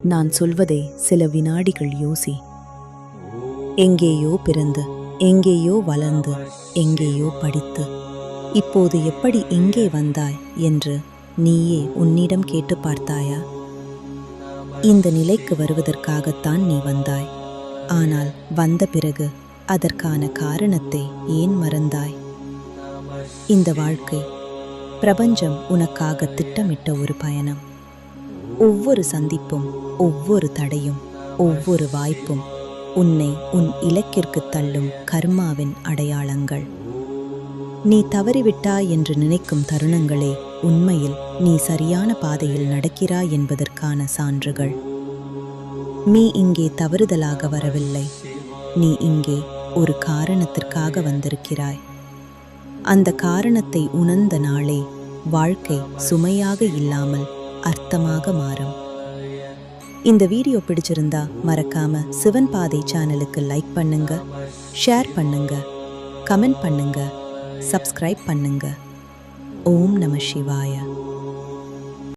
நான் சொல்வதை சில வினாடிகள் யோசி. எங்கேயோ பிறந்து, எங்கேயோ வளர்ந்து, எங்கேயோ படித்து, இப்போது எப்படி இங்கே வந்தாய் என்று நீயே உன்னிடம் கேட்டு பார்த்தாயா? இந்த நிலைக்கு வருவதற்காகத்தான் நீ வந்தாய். ஆனால் வந்த பிறகு அதற்கான காரணத்தை ஏன் மறந்தாய்? இந்த வாழ்க்கை, பிரபஞ்சம் உனக்காக திட்டமிட்ட ஒரு பயணம். ஒவ்வொரு சந்திப்பும், ஒவ்வொரு தடையும், ஒவ்வொரு வாய்ப்பும் உன்னை உன் இலக்கிற்கு தள்ளும் கர்மாவின் அடையாளங்கள். நீ தவறிவிட்டாய் என்று நினைக்கும் தருணங்களே உண்மையில் நீ சரியான பாதையில் நடக்கிறாய் என்பதற்கான சான்றுகள். நீ இங்கே தவறுதலாக வரவில்லை. நீ இங்கே ஒரு காரணத்திற்காக வந்திருக்கிறாய். அந்த காரணத்தை உணர்ந்த நாளே வாழ்க்கை சுமையாக இல்லாமல் அர்த்தமாக மாறும். இந்த வீடியோ பிடிச்சிருந்தா மறக்காம சிவன் பாதை சேனலுக்கு லைக் பண்ணுங்க, ஷேர் பண்ணுங்க, கமெண்ட் பண்ணுங்க, சப்ஸ்கிரைப் பண்ணுங்க. ஓம் நம சிவாய.